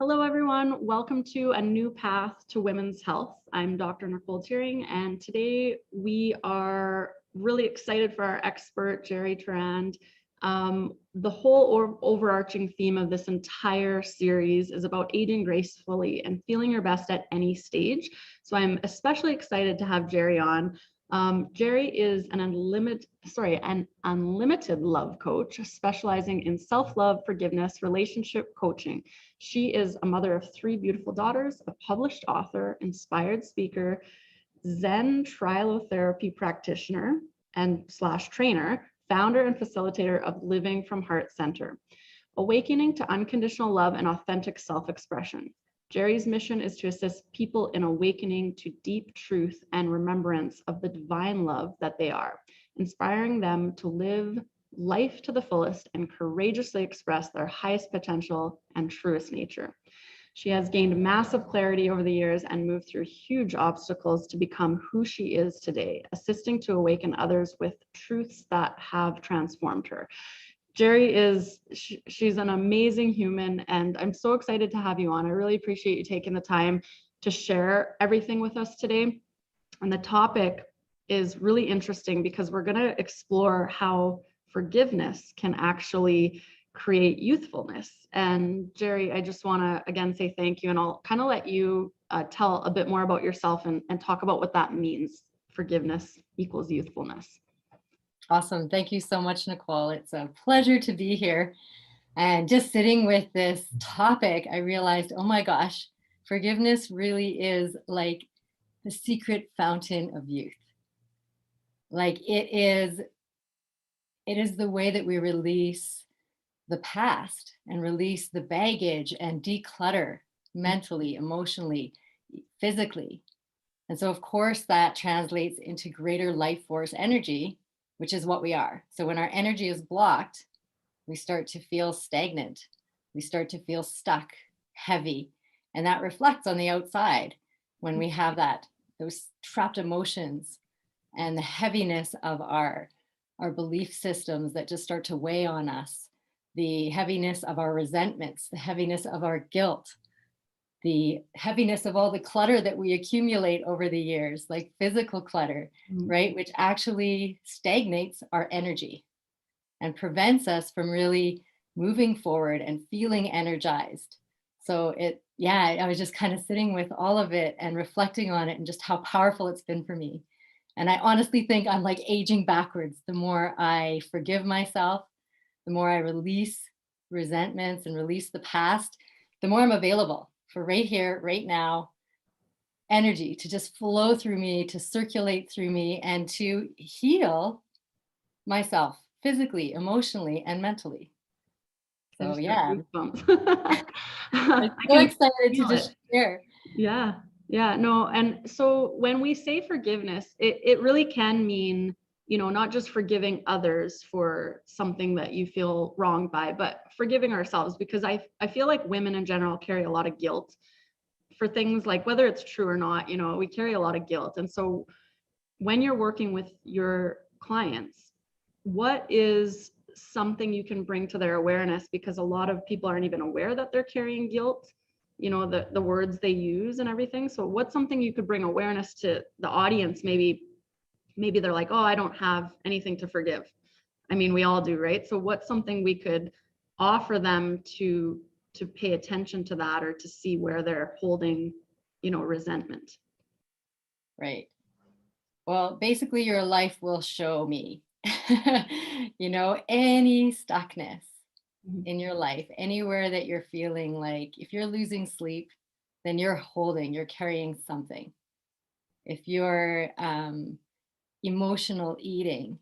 Hello, everyone. Welcome to a new path to women's health. I'm Dr. Nichole Teering, and today we are really excited for our expert, Jeri Tourand. The whole overarching theme of this entire series is about aging gracefully and feeling your best at any stage. So I'm especially excited to have Jeri on. Jeri is an unlimited love coach specializing in self-love, forgiveness, relationship coaching. She is a mother of 3 beautiful daughters, a published author, inspired speaker, Zen trilotherapy practitioner and / trainer, founder and facilitator of Living from Heart Center, awakening to unconditional love and authentic self-expression. Jeri's mission is to assist people in awakening to deep truth and remembrance of the divine love that they are, inspiring them to live life to the fullest and courageously express their highest potential and truest nature. She has gained massive clarity over the years and moved through huge obstacles to become who she is today, assisting to awaken others with truths that have transformed her. Jeri she's an amazing human, and I'm so excited to have you on. I really appreciate you taking the time to share everything with us today. And the topic is really interesting because we're going to explore how forgiveness can actually create youthfulness. And Jeri, I just want to again say thank you, and I'll kind of let you tell a bit more about yourself and talk about what that means. Forgiveness equals youthfulness. Awesome. Thank you so much, Nichole. It's a pleasure to be here. And just sitting with this topic, I realized, oh my gosh, forgiveness really is like the secret fountain of youth. Like it is the way that we release the past and release the baggage and declutter mentally, emotionally, physically. And so, of course, that translates into greater life force energy, which is what we are. So when our energy is blocked, we start to feel stagnant. We start to feel stuck, heavy. And that reflects on the outside when we have those trapped emotions and the heaviness of our belief systems that just start to weigh on us, the heaviness of our resentments, the heaviness of our guilt, the heaviness of all the clutter that we accumulate over the years, like physical clutter, right? Which actually stagnates our energy and prevents us from really moving forward and feeling energized. So I was just kind of sitting with all of it and reflecting on it and just how powerful it's been for me. And I honestly think I'm like aging backwards. The more I forgive myself, the more I release resentments and release the past, the more I'm available for right here, right now, energy to just flow through me, to circulate through me, and to heal myself physically, emotionally, and mentally. So yeah, I'm so excited to just share. Yeah, no. And so when we say forgiveness, it really can mean, not just forgiving others for something that you feel wronged by, but forgiving ourselves, because I feel like women in general carry a lot of guilt for things like, whether it's true or not, we carry a lot of guilt. And so when you're working with your clients, what is something you can bring to their awareness? Because a lot of people aren't even aware that they're carrying guilt, the words they use and everything. So what's something you could bring awareness to the audience? Maybe they're like, oh, I don't have anything to forgive. I mean, we all do, right? So what's something we could offer them to pay attention to that, or to see where they're holding, resentment? Right. Well, basically your life will show me, any stuckness in your life, anywhere that you're feeling like, if you're losing sleep, then you're carrying something. If you're emotional eating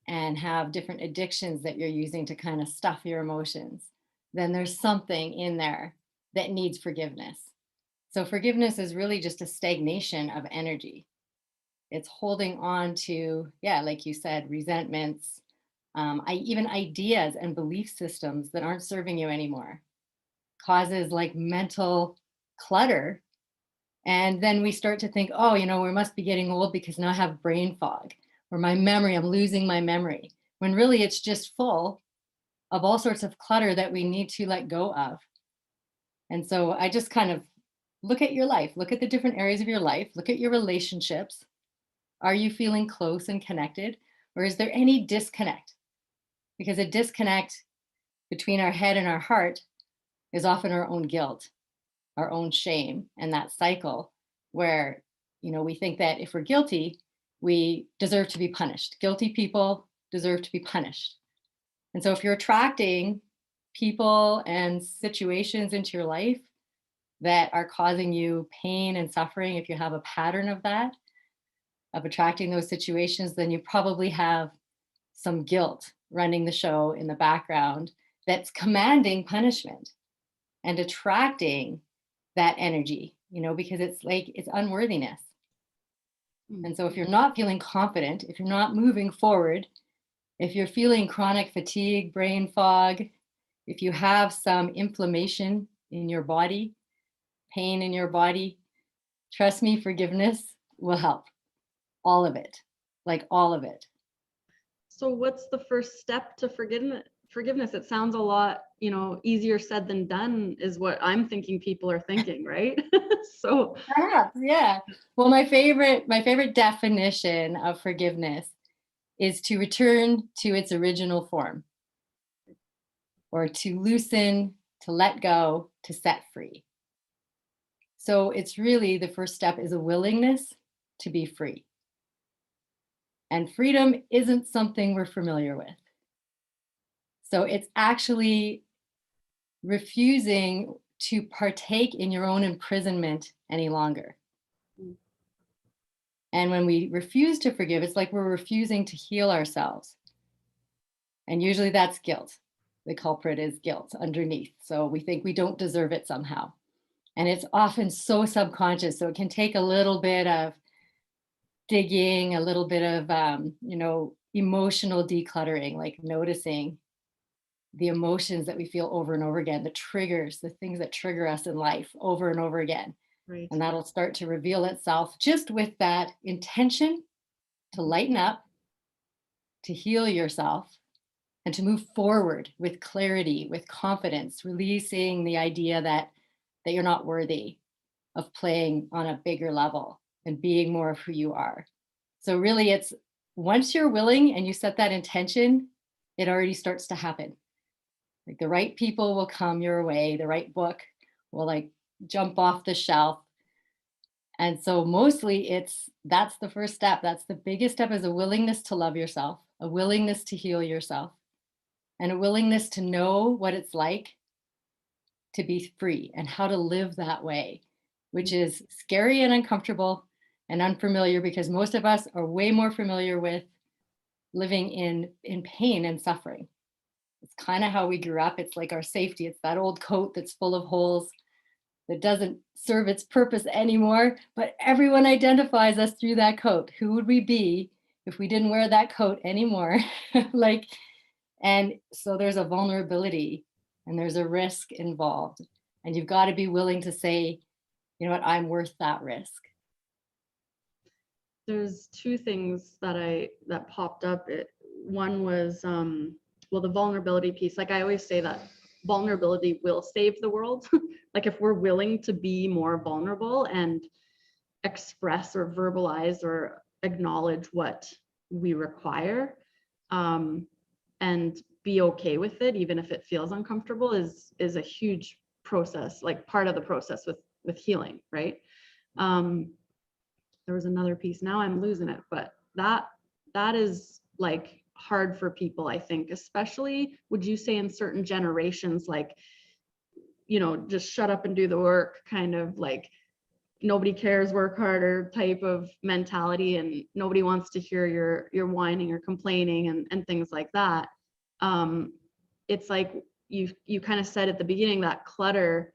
and have different addictions that you're using to kind of stuff your emotions, then there's something in there that needs forgiveness. So forgiveness is really just a stagnation of energy. It's holding on to, like you said, resentments, even ideas and belief systems that aren't serving you anymore, causes like mental clutter. And then we start to think, oh, we must be getting old because now I have brain fog, or I'm losing my memory, when really it's just full of all sorts of clutter that we need to let go of. And so I just kind of look at your life, look at the different areas of your life, look at your relationships. Are you feeling close and connected? Or is there any disconnect? Because a disconnect between our head and our heart is often our own guilt, our own shame, and that cycle where, we think that if we're guilty, we deserve to be punished. Guilty people deserve to be punished. And so if you're attracting people and situations into your life that are causing you pain and suffering, if you have a pattern of that, of attracting those situations, then you probably have some guilt running the show in the background that's commanding punishment and attracting that energy, because it's unworthiness. And so if you're not feeling confident, if you're not moving forward, if you're feeling chronic fatigue, brain fog, if you have some inflammation in your body, pain in your body, trust me, forgiveness will help. All of it, like all of it. So what's the first step to forgiveness? It sounds a lot, easier said than done is what I'm thinking people are thinking, right? So perhaps, yeah. Well, my favorite definition of forgiveness is to return to its original form, or to loosen, to let go, to set free. So it's really, the first step is a willingness to be free. And freedom isn't something we're familiar with. So it's actually refusing to partake in your own imprisonment any longer. And when we refuse to forgive, it's like we're refusing to heal ourselves. And usually that's guilt. The culprit is guilt underneath. So we think we don't deserve it somehow. And it's often so subconscious. So it can take a little bit of digging, a little bit of, emotional decluttering, like noticing the emotions that we feel over and over again, the triggers, the things that trigger us in life over and over again. right. And that'll start to reveal itself just with that intention to lighten up, to heal yourself, and to move forward with clarity, with confidence, releasing the idea that you're not worthy of playing on a bigger level and being more of who you are. So really, it's once you're willing and you set that intention, it already starts to happen. Like the right people will come your way, the right book will jump off the shelf. And so mostly that's the first step. That's the biggest step, is a willingness to love yourself, a willingness to heal yourself, and a willingness to know what it's like to be free and how to live that way, which is scary and uncomfortable and unfamiliar, because most of us are way more familiar with living in pain and suffering. It's kind of how we grew up. It's like our safety. It's that old coat that's full of holes that doesn't serve its purpose anymore, but everyone identifies us through that coat. Who would we be if we didn't wear that coat anymore? And so there's a vulnerability and there's a risk involved. And you've got to be willing to say, you know what, I'm worth that risk. There's two things that popped up. One was, the vulnerability piece. Like I always say that vulnerability will save the world. Like if we're willing to be more vulnerable and express or verbalize or acknowledge what we require, and be okay with it, even if it feels uncomfortable, is a huge process, like part of the process with healing, right? There was another piece, now I'm losing it, but that is like hard for people, I think, especially, would you say, in certain generations, like, just shut up and do the work, kind of like nobody cares, work harder type of mentality, and nobody wants to hear your whining or complaining and things like that. It's like you kind of said at the beginning, that clutter,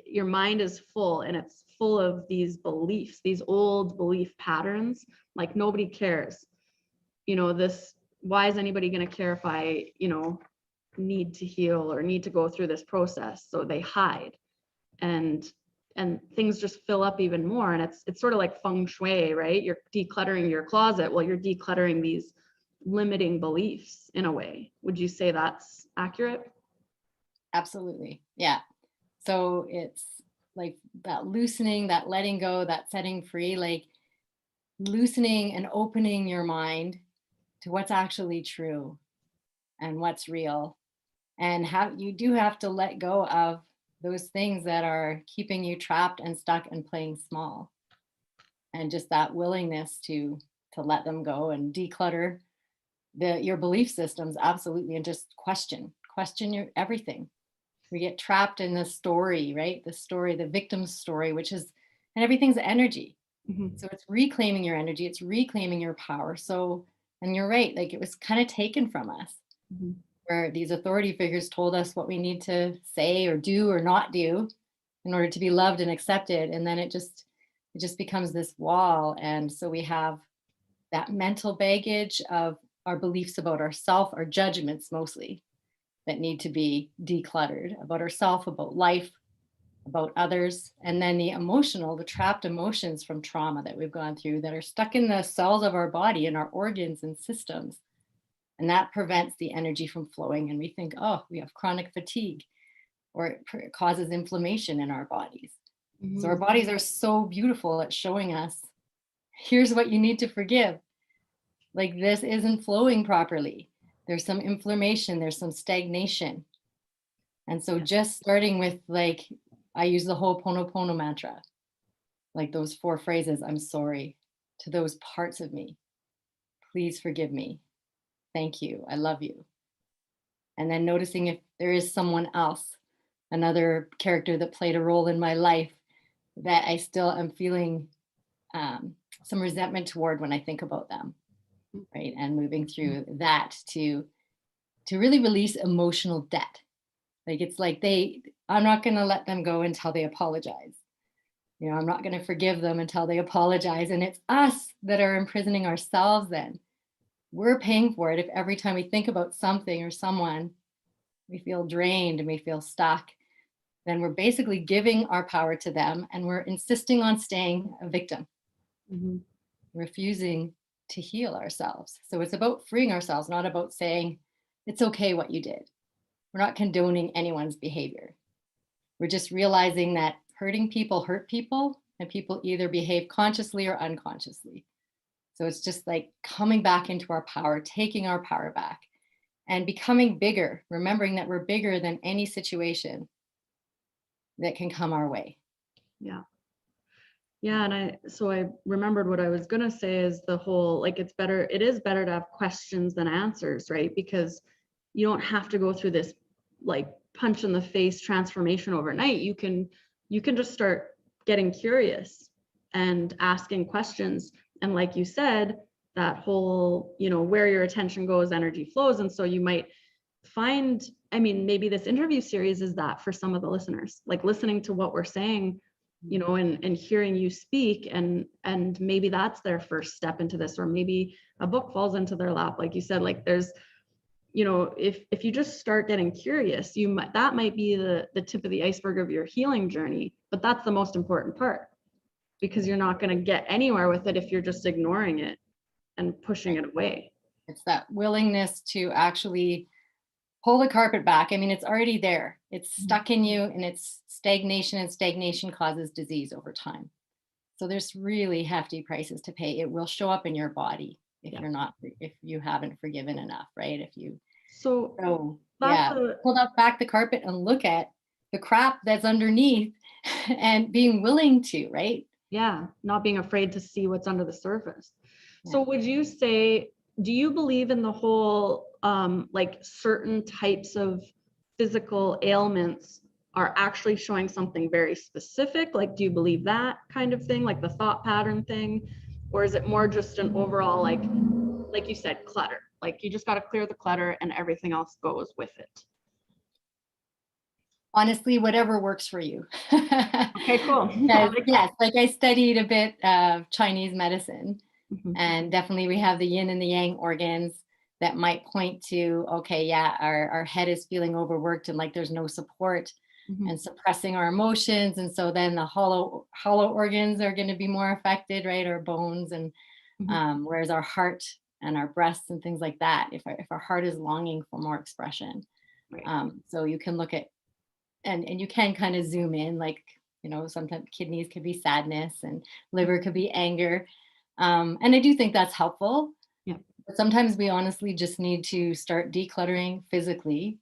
your mind is full, and it's full of these beliefs, these old belief patterns, like nobody cares. Why is anybody going to care if I, need to heal or need to go through this process? So they hide, and things just fill up even more. And it's sort of like feng shui, right? You're decluttering your closet. Well, you're decluttering these limiting beliefs in a way. Would you say that's accurate? Absolutely. Yeah. So it's like that loosening, that letting go, that setting free, like loosening and opening your mind to what's actually true and what's real. And how you do have to let go of those things that are keeping you trapped and stuck and playing small. And just that willingness to let them go and declutter your belief systems, absolutely, and just question your everything. We get trapped in the story, right? The story, the victim's story, which is, and everything's energy. Mhm. So it's reclaiming your energy, it's reclaiming your power. So, and you're right, like it was kind of taken from us, Mhm. where these authority figures told us what we need to say or do or not do in order to be loved and accepted. And then it just becomes this wall. And so we have that mental baggage of our beliefs about ourself, our judgments mostly, that need to be decluttered about ourself, about life, about others. And then the emotional, the trapped emotions from trauma that we've gone through that are stuck in the cells of our body and our organs and systems. And that prevents the energy from flowing. And we think, oh, we have chronic fatigue, or it causes inflammation in our bodies. So our Mhm. bodies are so beautiful at showing us, here's what you need to forgive. Like this isn't flowing properly. There's some inflammation, there's some stagnation. And so Yeah. just starting with, like, I use the Ho'oponopono mantra, like those 4 phrases. I'm sorry to those parts of me. Please forgive me. Thank you. I love you. And then noticing if there is someone else, another character that played a role in my life that I still am feeling some resentment toward when I think about them, right? And moving through that to really release emotional debt. Like it's like I'm not going to let them go until they apologize. You know, I'm not going to forgive them until they apologize. And it's us that are imprisoning ourselves then. We're paying for it if every time we think about something or someone, we feel drained and we feel stuck. Then we're basically giving our power to them and we're insisting on staying a victim, Mhm. refusing to heal ourselves. So it's about freeing ourselves, not about saying, it's okay what you did. We're not condoning anyone's behavior. We're just realizing that hurting people hurt people, and people either behave consciously or unconsciously. So it's just like coming back into our power, taking our power back, and becoming bigger, remembering that we're bigger than any situation that can come our way. Yeah. Yeah, and I remembered what I was gonna say is the whole, like, it is better to have questions than answers, right? Because you don't have to go through this like punch in the face transformation overnight. You can just start getting curious and asking questions. And like you said, that whole, where your attention goes, energy flows. And so you might find, I mean, maybe this interview series is that for some of the listeners, like listening to what we're saying, and hearing you speak, and maybe that's their first step into this, or maybe a book falls into their lap, like you said. Like there's, if you just start getting curious, that might be the tip of the iceberg of your healing journey, but that's the most important part, because you're not going to get anywhere with it if you're just ignoring it and pushing it away. It's that willingness to actually pull the carpet back. I mean, it's already there. It's stuck in you, and it's stagnation, and stagnation causes disease over time. So there's really hefty prices to pay. It will show up in your body if Yeah. if you haven't forgiven enough, right? If you, So so that's yeah, pull up back the carpet and look at the crap that's underneath and being willing to, right? yeah, not being afraid to see what's under the surface. Yeah. So would you say, do you believe in the whole, like certain types of physical ailments are actually showing something very specific? Like, do you believe that kind of thing, like the thought pattern thing? Or is it more just an overall, like you said, clutter? Like you just got to clear the clutter and everything else goes with it. Honestly, whatever works for you. Okay, cool. Because, yes, like I studied a bit of Chinese medicine, Mhm. and definitely we have the yin and the yang organs that might point to, okay, yeah, our head is feeling overworked and like there's no support Mhm. and suppressing our emotions. And so then the hollow organs are going to be more affected, right? Our bones, and Mhm. whereas our heart and our breasts and things like that, if our heart is longing for more expression. Right. So you can look at and you can kind of zoom in, like, sometimes kidneys could be sadness and liver could be anger. And I do think that's helpful. Yeah. But sometimes we honestly just need to start decluttering physically.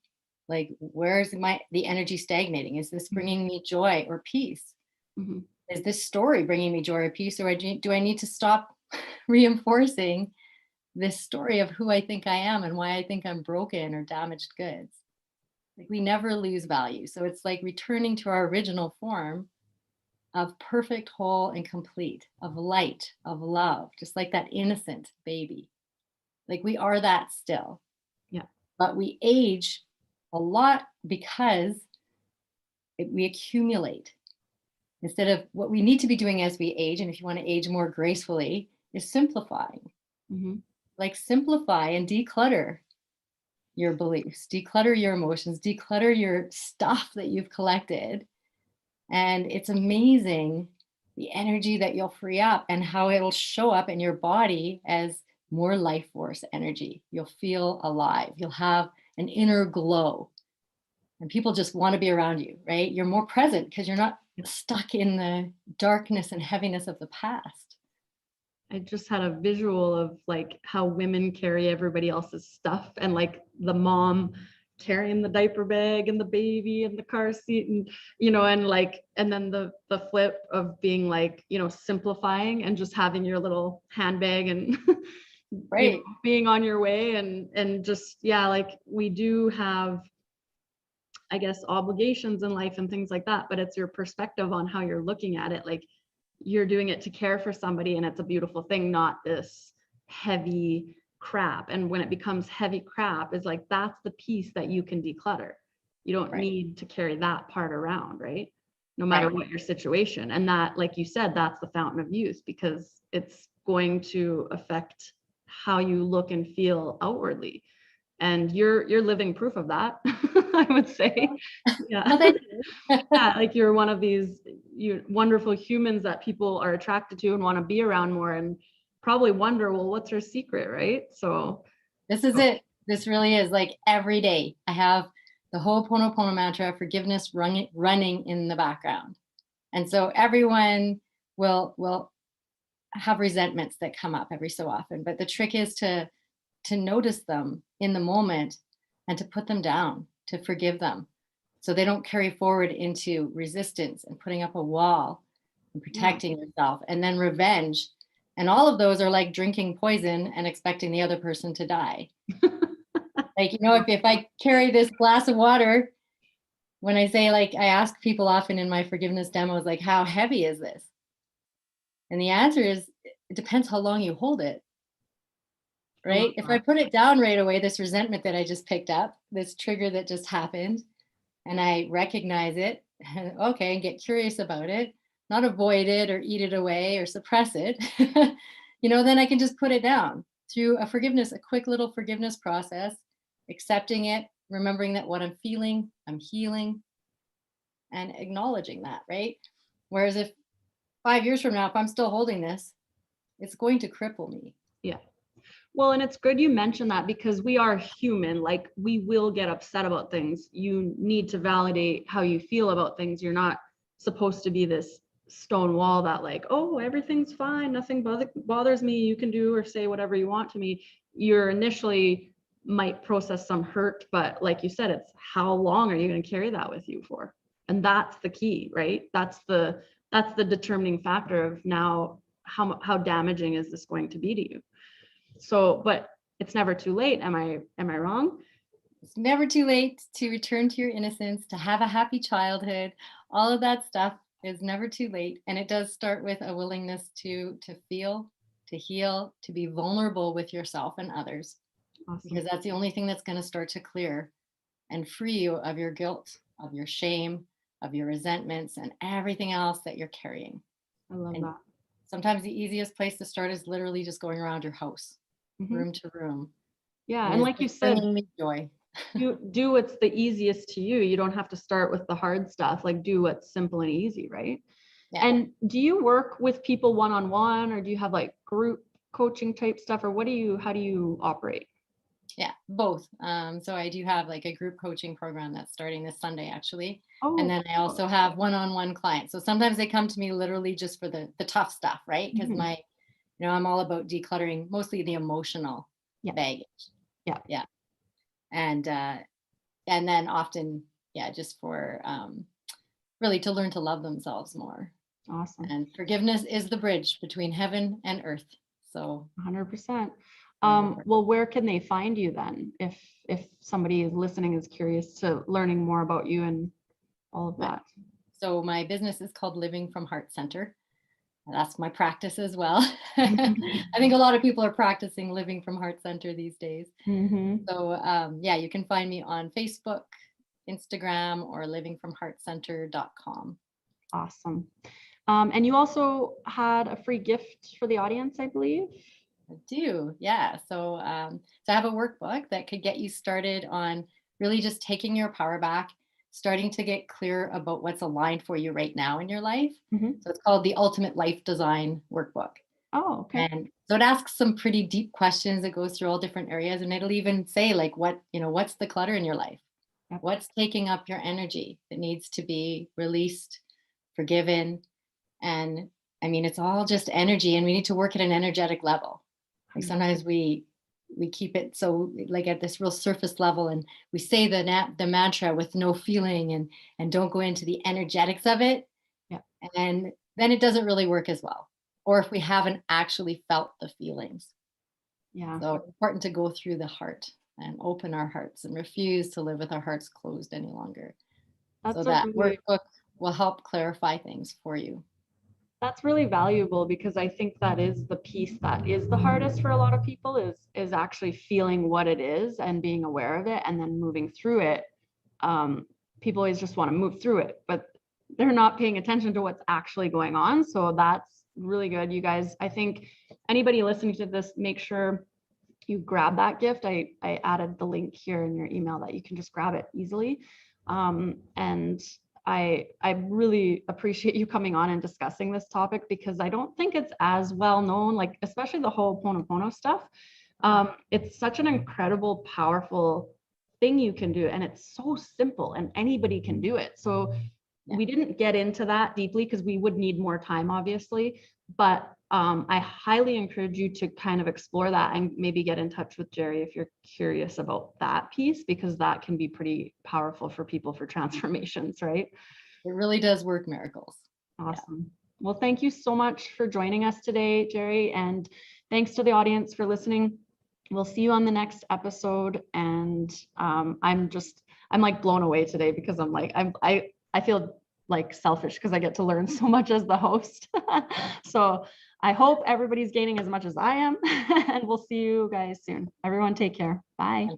Like, where's the energy stagnating? Is this bringing me joy or peace? Mm-hmm. Is this story bringing me joy or peace? Or do I need to stop reinforcing this story of who I think I am and why I think I'm broken or damaged goods? Like, we never lose value. So it's like returning to our original form of perfect, whole, and complete, of light, of love, just like that innocent baby. Like, we are that still. Yeah. But we age a lot because we accumulate. Instead of what we need to be doing as we age, and if you want to age more gracefully, is simplifying. Mm-hmm. Like, simplify and declutter your beliefs, declutter your emotions, declutter your stuff that you've collected. And it's amazing the energy that you'll free up and how it'll show up in your body as more life force energy. You'll feel alive. You'll have an inner glow. And people just want to be around you, right? You're more present because you're not stuck in the darkness and heaviness of the past. I just had a visual of like how women carry everybody else's stuff, and like the mom carrying the diaper bag and the baby and the car seat, and and then the flip of being like, simplifying and just having your little handbag and Right. being on your way, and just, yeah, like we do have, I guess, obligations in life and things like that, but it's your perspective on how you're looking at it. Like, you're doing it to care for somebody, and it's a beautiful thing, not this heavy crap. And when it becomes heavy crap, is like, that's the piece that you can declutter. You don't need to carry that part around, right? No matter what your situation. And that, like you said, that's the fountain of youth, because it's going to affect how you look and feel outwardly. And you're living proof of that. I would say. Yeah. Yeah, like you're one of these wonderful humans that people are attracted to and want to be around more, and probably wonder, well, what's her secret, right? So this is it. This really is, like, every day I have the Ho'oponopono mantra, forgiveness, running in the background. And so everyone will have resentments that come up every so often, but the trick is to notice them in the moment and to put them down, to forgive them, so they don't carry forward into resistance and putting up a wall and protecting yourself, and then revenge. And all of those are like drinking poison and expecting the other person to die. Like, if I carry this glass of water, when I say, like, I ask people often in my forgiveness demos, like, how heavy is this? And the answer is, it depends how long you hold it. Right? If I put it down right away, this resentment that I just picked up, this trigger that just happened, and I recognize it, okay, and get curious about it, not avoid it or eat it away or suppress it, then I can just put it down through a quick little forgiveness process, accepting it, remembering that what I'm feeling, I'm healing, and acknowledging that, right? Whereas if 5 years from now, if I'm still holding this, it's going to cripple me. Yeah. Well, and it's good you mentioned that, because we are human. Like, we will get upset about things. You need to validate how you feel about things. You're not supposed to be this stone wall that, like, oh, everything's fine, nothing bothers me, you can do or say whatever you want to me. You're initially might process some hurt, but like you said, it's how long are you going to carry that with you for? And that's the key, right? That's the determining factor of now how damaging is this going to be to you. So, but it's never too late. Am I wrong? It's never too late to return to your innocence, to have a happy childhood. All of that stuff is never too late. And it does start with a willingness to feel, to heal, to be vulnerable with yourself and others. Awesome. Because that's the only thing that's going to start to clear and free you of your guilt, of your shame, of your resentments, and everything else that you're carrying. I love that. Sometimes the easiest place to start is literally just going around your house, room to room. Yeah, and like you said, bringing me joy. you do what's the easiest to you. You don't have to start with the hard stuff. Like, do what's simple and easy, right? Yeah. And do you work with people one-on-one, or do you have like group coaching type stuff, or how do you operate? Yeah, both. So I do have like a group coaching program that's starting this Sunday actually. And Oh, then I also have one-on-one clients. So sometimes they come to me literally just for the tough stuff, right? Because mhm. I'm all about decluttering mostly the emotional Yeah, baggage. yeah, Yeah. And and then often, yeah, just for really to learn to love themselves more. awesome. And forgiveness is the bridge between heaven and earth. So 100%. very important. Well, where can they find you then? If somebody is listening is curious to learning more about you and all of Right. that. So my business is called Living from Heart Center. That's my practice as well. I think a lot of people are practicing living from heart center these days. Hmm. So yeah, you can find me on Facebook, Instagram, or livingfromheartcenter.com. Awesome. And you also had a free gift for the audience, I believe. I do, yeah. So I have a workbook that could get you started on really just taking your power back, starting to get clear about what's aligned for you right now in your life. Hmm. So it's called the Ultimate Life Design Workbook. Oh, okay. And so it asks some pretty deep questions. It goes through all different areas, and it'll even say like what's the clutter in your life? Yep. What's taking up your energy that needs to be released, forgiven? And I mean, it's all just energy, and we need to work at an energetic level. Like 100%. sometimes we keep it so like at this real surface level, and we say the mantra with no feeling, and don't go into the energetics of it, Yeah. and then it doesn't really work as well. Or if we haven't actually felt the feelings. Yeah. So it's important to go through the heart and open our hearts and refuse to live with our hearts closed any longer. So That's a that really workbook will help clarify things for you. That's really valuable because I think that is the piece that is the hardest for a lot of people is actually feeling what it is and being aware of it and then moving through it. People always just want to move through it, but they're not paying attention to what's actually going on. So that's really good. You guys, I think anybody listening to this, make sure you grab that gift. I added the link here in your email that you can just grab it easily. And I really appreciate you coming on and discussing this topic because I don't think it's as well known, like especially the Ho'oponopono stuff. It's such an incredible, powerful thing you can do, and it's so simple, and anybody can do it. So Yeah. we didn't get into that deeply because we would need more time, obviously. But I highly encourage you to kind of explore that and maybe get in touch with Jeri if you're curious about that piece, because that can be pretty powerful for people for transformations, right? It really does work miracles. Yeah. Awesome. Well, thank you so much for joining us today, Jeri, and thanks to the audience for listening. We'll see you on the next episode. And I'm like blown away today because I'm like, I feel like selfish because I get to learn so much as the host. So I hope everybody's gaining as much as I am, and we'll see you guys soon. Everyone take care. Bye.